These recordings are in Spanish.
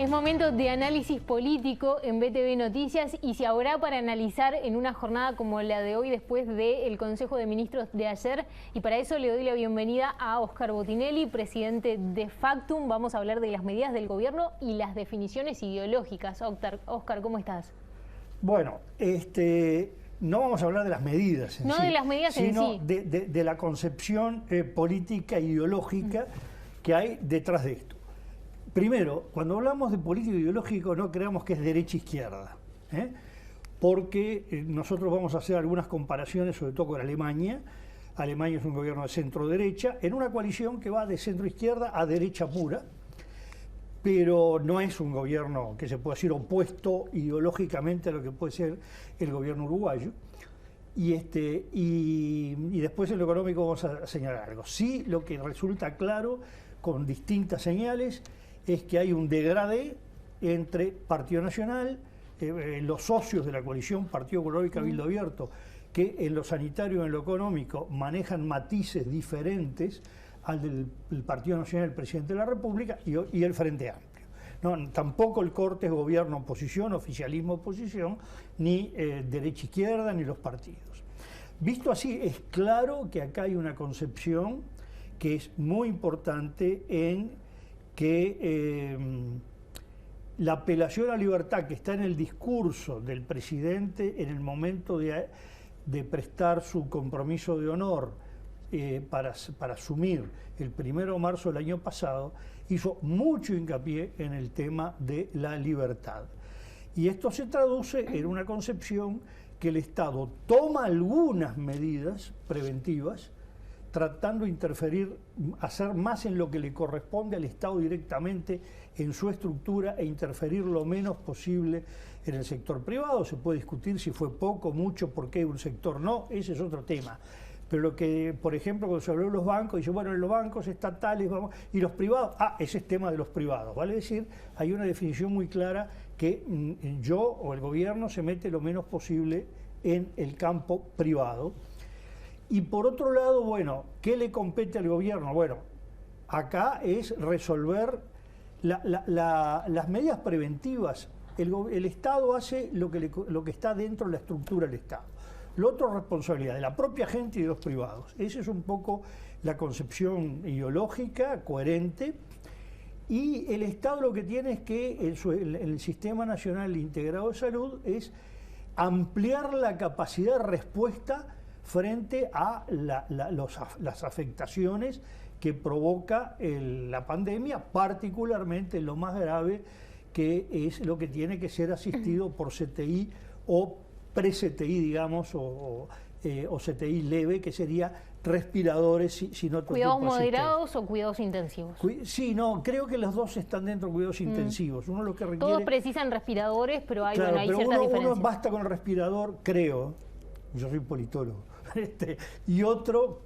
Es momento de análisis político en BTV Noticias y se habrá para analizar en una jornada como la de hoy después del Consejo de Ministros de ayer. Y para eso le doy la bienvenida a Óscar Botinelli, presidente de Factum. Vamos a hablar de las medidas del gobierno y las definiciones ideológicas. Óscar, ¿cómo estás? Bueno, no vamos a hablar de las medidas en no sí, de las medidas sino en sí. de la concepción política e ideológica que hay detrás de esto. Primero, cuando hablamos de político ideológico no creamos que es derecha-izquierda, porque nosotros vamos a hacer algunas comparaciones, sobre todo con Alemania. Alemania es un gobierno de centro-derecha, en una coalición que va de centro-izquierda a derecha pura, pero no es un gobierno que se puede decir opuesto ideológicamente a lo que puede ser el gobierno uruguayo. Y después en lo económico vamos a señalar algo. Sí, lo que resulta claro con distintas señales es que hay un degradé entre Partido Nacional, los socios de la coalición Partido Colorado y Cabildo Abierto, que en lo sanitario y en lo económico manejan matices diferentes al del Partido Nacional del Presidente de la República y el Frente Amplio. No, tampoco el corte es gobierno-oposición, oficialismo-oposición, ni derecha-izquierda, ni los partidos. Visto así, es claro que acá hay una concepción que es muy importante en que la apelación a la libertad que está en el discurso del presidente en el momento de prestar su compromiso de honor para asumir el 1 de marzo del año pasado, hizo mucho hincapié en el tema de la libertad. Y esto se traduce en una concepción que el Estado toma algunas medidas preventivas, tratando de interferir, hacer más en lo que le corresponde al Estado directamente en su estructura e interferir lo menos posible en el sector privado. Se puede discutir si fue poco, mucho, por qué un sector no, ese es otro tema. Pero lo que, por ejemplo, cuando se habló de los bancos, dice, bueno, en los bancos estatales, vamos, y los privados, ese es tema de los privados. Vale decir, hay una definición muy clara que yo o el gobierno se mete lo menos posible en el campo privado. Y por otro lado, bueno, ¿qué le compete al gobierno? Bueno, acá es resolver las medidas preventivas. El Estado hace lo que está dentro de la estructura del Estado. Lo otro es responsabilidad de la propia gente y de los privados. Esa es un poco la concepción ideológica, coherente. Y el Estado lo que tiene es que el Sistema Nacional Integrado de Salud es ampliar la capacidad de respuesta frente a las afectaciones que provoca la pandemia, particularmente lo más grave, que es lo que tiene que ser asistido por CTI o pre-CTI, digamos, o CTI leve, que sería respiradores sin otro ¿Cuidados tipo de moderados o cuidados intensivos? Sí, no, creo que los dos están dentro de cuidados intensivos. Uno lo que requiere, todos precisan respiradores, pero hay, claro, bueno, hay pero ciertas diferencias. uno basta con el respirador, creo, yo soy politólogo, y otro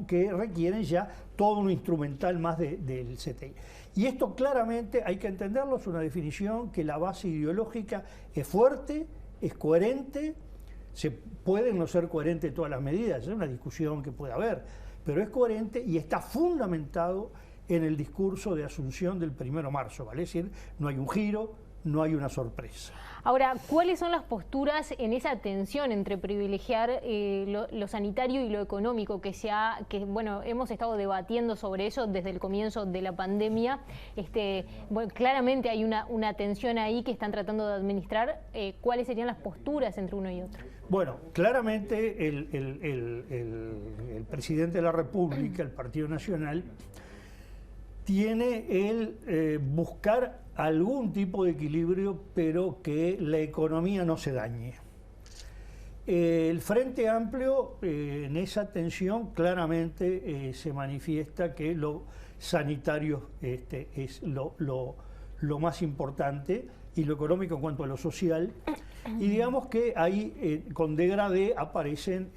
que requieren ya todo un instrumental más del CTI. Y esto claramente hay que entenderlo, es una definición que la base ideológica es fuerte, es coherente. Se pueden no ser coherentes todas las medidas, es una discusión que puede haber, pero es coherente y está fundamentado en el discurso de asunción del 1 de marzo, ¿vale? Es decir, no hay un giro, no hay una sorpresa. Ahora, ¿cuáles son las posturas en esa tensión entre privilegiar lo sanitario y lo económico que bueno, hemos estado debatiendo sobre eso desde el comienzo de la pandemia? Bueno, claramente hay una tensión ahí que están tratando de administrar. ¿Cuáles serían las posturas entre uno y otro? Bueno, claramente el presidente de la República, el Partido Nacional, tiene el buscar algún tipo de equilibrio, pero que la economía no se dañe. El Frente Amplio, en esa tensión, claramente se manifiesta que lo sanitario es lo más importante y lo económico en cuanto a lo social. Y digamos que ahí con degradé aparecen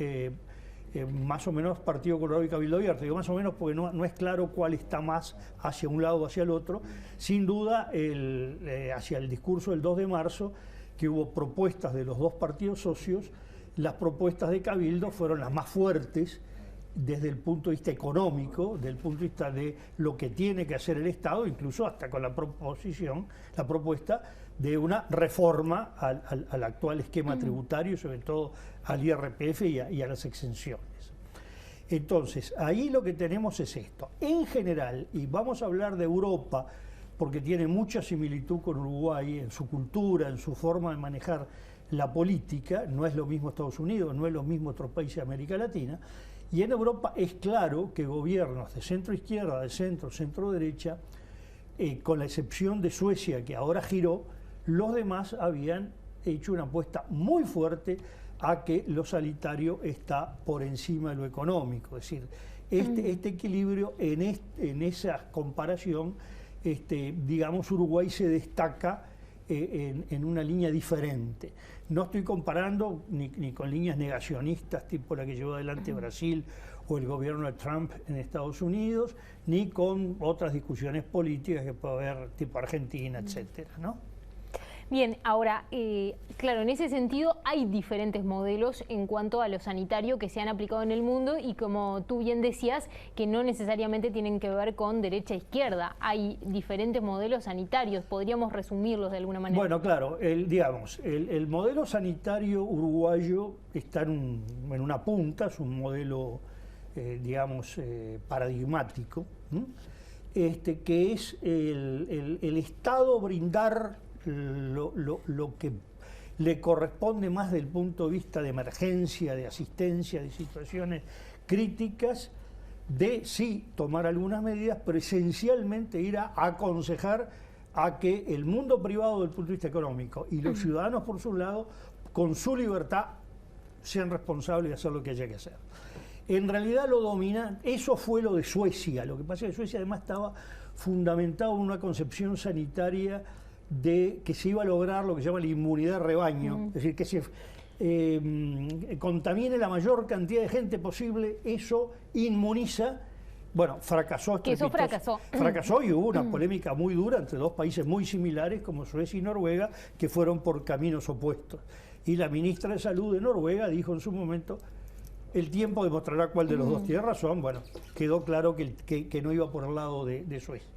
más o menos Partido Colorado y Cabildo Abierto. Digo más o menos porque no es claro cuál está más hacia un lado o hacia el otro. Sin duda, hacia el discurso del 2 de marzo, que hubo propuestas de los dos partidos socios, las propuestas de Cabildo fueron las más fuertes desde el punto de vista económico, desde el punto de vista de lo que tiene que hacer el Estado, incluso hasta con la propuesta de una reforma al actual esquema tributario, sobre todo al IRPF y a las exenciones. Entonces, ahí lo que tenemos es esto. En general, y vamos a hablar de Europa, porque tiene mucha similitud con Uruguay en su cultura, en su forma de manejar la política, no es lo mismo Estados Unidos, no es lo mismo otros países de América Latina, y en Europa es claro que gobiernos de centro-izquierda, de centro-derecha, con la excepción de Suecia, que ahora giró, los demás habían hecho una apuesta muy fuerte a que lo sanitario está por encima de lo económico. Es decir, este equilibrio en esa comparación, digamos, Uruguay se destaca en una línea diferente. No estoy comparando ni con líneas negacionistas tipo la que llevó adelante Brasil o el gobierno de Trump en Estados Unidos, ni con otras discusiones políticas que puede haber tipo Argentina, etcétera, ¿no? Bien, ahora, claro, en ese sentido hay diferentes modelos en cuanto a lo sanitario que se han aplicado en el mundo y como tú bien decías, que no necesariamente tienen que ver con derecha e izquierda. Hay diferentes modelos sanitarios, podríamos resumirlos de alguna manera. Bueno, claro, el modelo sanitario uruguayo está en una punta, es un modelo, digamos, paradigmático, que es el Estado brindar lo que le corresponde más desde el punto de vista de emergencia, de asistencia, de situaciones críticas, de sí tomar algunas medidas, pero esencialmente ir a aconsejar a que el mundo privado desde el punto de vista económico y los ciudadanos por su lado, con su libertad, sean responsables de hacer lo que haya que hacer. En realidad lo domina, eso fue lo de Suecia. Lo que pasa es que Suecia además estaba fundamentado en una concepción sanitaria de que se iba a lograr lo que se llama la inmunidad de rebaño, es decir, que se contamine la mayor cantidad de gente posible, eso inmuniza. Bueno, fracasó. Que eso fracasó. Fracasó y hubo una polémica muy dura entre dos países muy similares como Suecia y Noruega, que fueron por caminos opuestos. Y la ministra de Salud de Noruega dijo en su momento, el tiempo demostrará cuál de los dos tiene razón. Bueno, quedó claro que no iba por el lado de Suecia.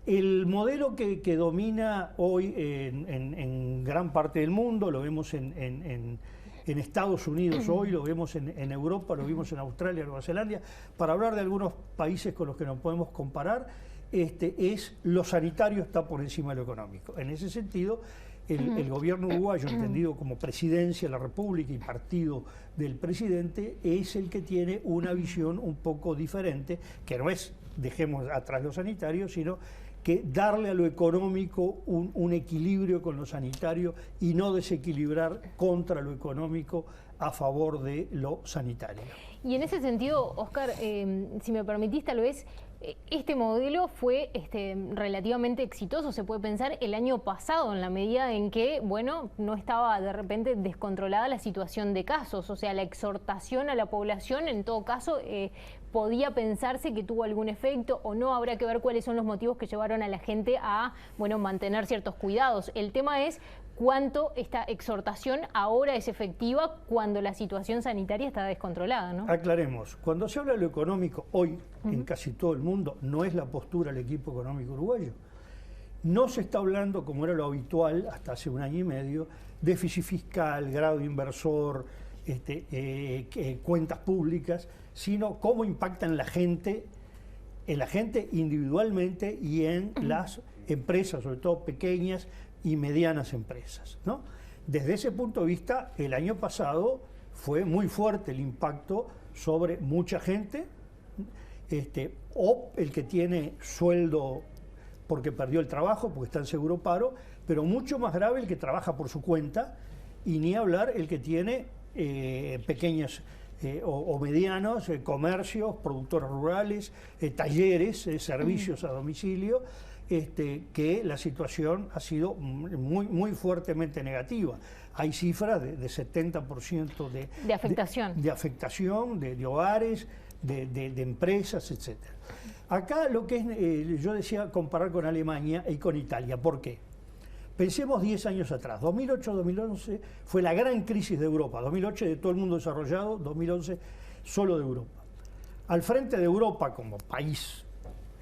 El modelo que domina hoy en gran parte del mundo, lo vemos en Estados Unidos hoy, lo vemos en Europa, lo vimos en Australia, Nueva Zelanda, para hablar de algunos países con los que nos podemos comparar, es lo sanitario está por encima de lo económico. En ese sentido, el gobierno uruguayo, entendido como presidencia de la República y partido del presidente, es el que tiene una visión un poco diferente, que no es dejemos atrás lo sanitario, sino que darle a lo económico un equilibrio con lo sanitario y no desequilibrar contra lo económico a favor de lo sanitario. Y en ese sentido, Óscar, si me permitís, tal vez este modelo fue relativamente exitoso, se puede pensar, el año pasado, en la medida en que, bueno, no estaba de repente descontrolada la situación de casos, o sea, la exhortación a la población, en todo caso, podía pensarse que tuvo algún efecto o no, habrá que ver cuáles son los motivos que llevaron a la gente a, bueno, mantener ciertos cuidados. El tema es cuánto esta exhortación ahora es efectiva cuando la situación sanitaria está descontrolada, ¿no? Aclaremos, cuando se habla de lo económico hoy, en casi todo el mundo, no es la postura del equipo económico uruguayo. No se está hablando, como era lo habitual hasta hace un año y medio, déficit fiscal, grado inversor, cuentas públicas, sino cómo impactan en la gente individualmente y en las empresas, sobre todo pequeñas y medianas empresas, ¿no? Desde ese punto de vista, el año pasado fue muy fuerte el impacto sobre mucha gente, o el que tiene sueldo porque perdió el trabajo, porque está en seguro paro, pero mucho más grave el que trabaja por su cuenta, y ni hablar el que tiene pequeños o medianos comercios, productores rurales, talleres, servicios a domicilio, que la situación ha sido muy fuertemente negativa. Hay cifras de 70% de afectación, de hogares, de empresas, etc. Acá lo que es, yo decía, comparar con Alemania y con Italia. ¿Por qué? Pensemos 10 años atrás, 2008-2011 fue la gran crisis de Europa, 2008 de todo el mundo desarrollado, 2011 solo de Europa. Al frente de Europa como país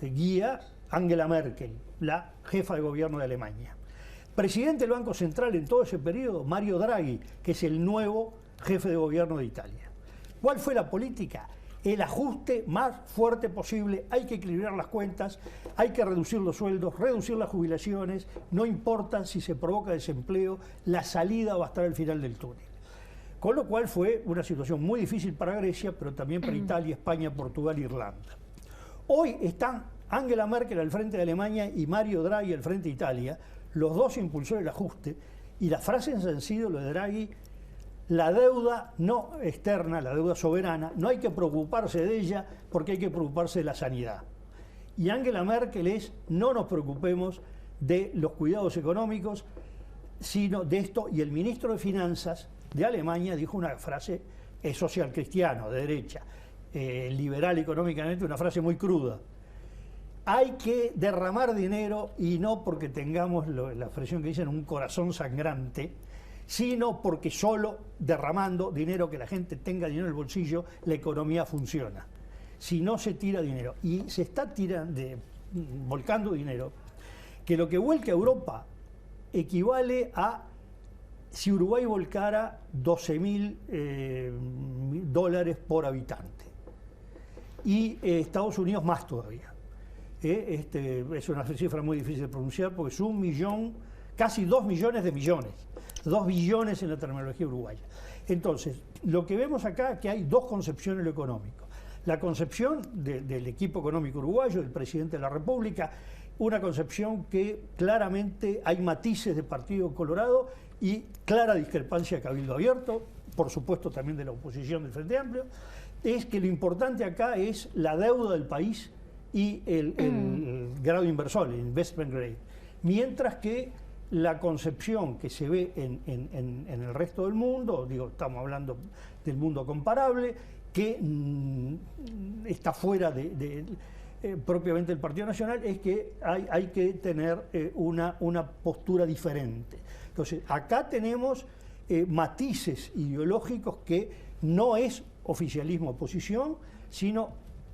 guía, Angela Merkel, la jefa de gobierno de Alemania. Presidente del Banco Central en todo ese periodo, Mario Draghi, que es el nuevo jefe de gobierno de Italia. ¿Cuál fue la política? El ajuste más fuerte posible, hay que equilibrar las cuentas, hay que reducir los sueldos, reducir las jubilaciones, no importa si se provoca desempleo, la salida va a estar al final del túnel. Con lo cual fue una situación muy difícil para Grecia, pero también para Italia, España, Portugal e Irlanda. Hoy están Angela Merkel al frente de Alemania y Mario Draghi al frente de Italia, los dos impulsores del ajuste, y las frases han sido lo de Draghi: la deuda no externa, la deuda soberana, no hay que preocuparse de ella porque hay que preocuparse de la sanidad. Y Angela Merkel es: no nos preocupemos de los cuidados económicos, sino de esto. Y el ministro de Finanzas de Alemania dijo una frase social cristiano, de derecha, liberal económicamente, una frase muy cruda: hay que derramar dinero, y no porque tengamos la expresión que dicen un corazón sangrante, sino porque solo derramando dinero, que la gente tenga dinero en el bolsillo, la economía funciona. Si no, se tira dinero. Y se está volcando dinero, que lo que vuelca a Europa equivale a si Uruguay volcara $12.000 por habitante. Y Estados Unidos más todavía. Es una cifra muy difícil de pronunciar porque es 1 millón, casi 2 millones de millones. 2 billones en la terminología uruguaya. Entonces, lo que vemos acá es que hay dos concepciones de lo económico. La concepción del equipo económico uruguayo, del presidente de la República, una concepción que claramente hay matices de Partido Colorado y clara discrepancia de Cabildo Abierto, por supuesto también de la oposición del Frente Amplio, es que lo importante acá es la deuda del país y el grado inversor, el investment grade. Mientras que la concepción que se ve en el resto del mundo, estamos hablando del mundo comparable, que está fuera propiamente del Partido Nacional, es que hay que tener una postura diferente. Entonces, acá tenemos matices ideológicos que no es oficialismo-oposición, sino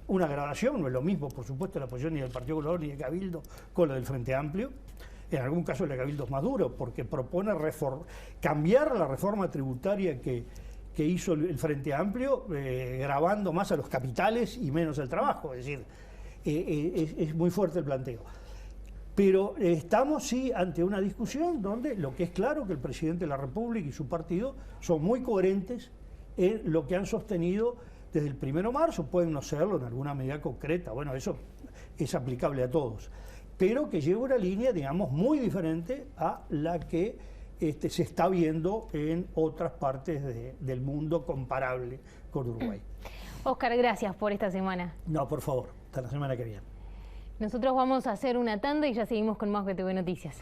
una gradación. No es lo mismo, por supuesto, la posición ni del Partido Colorado ni de Cabildo con la del Frente Amplio. En algún caso el de Cabildo es más duro, porque propone cambiar la reforma tributaria que hizo el Frente Amplio, gravando más a los capitales y menos al trabajo. Es decir, es muy fuerte el planteo. Pero estamos sí ante una discusión donde lo que es claro que el presidente de la República y su partido son muy coherentes en lo que han sostenido desde el 1 de marzo, pueden no serlo en alguna medida concreta, bueno, eso es aplicable a todos, pero que lleva una línea, digamos, muy diferente a la que se está viendo en otras partes del mundo comparable con Uruguay. Óscar, gracias por esta semana. No, por favor, hasta la semana que viene. Nosotros vamos a hacer una tanda y ya seguimos con más BTV Noticias.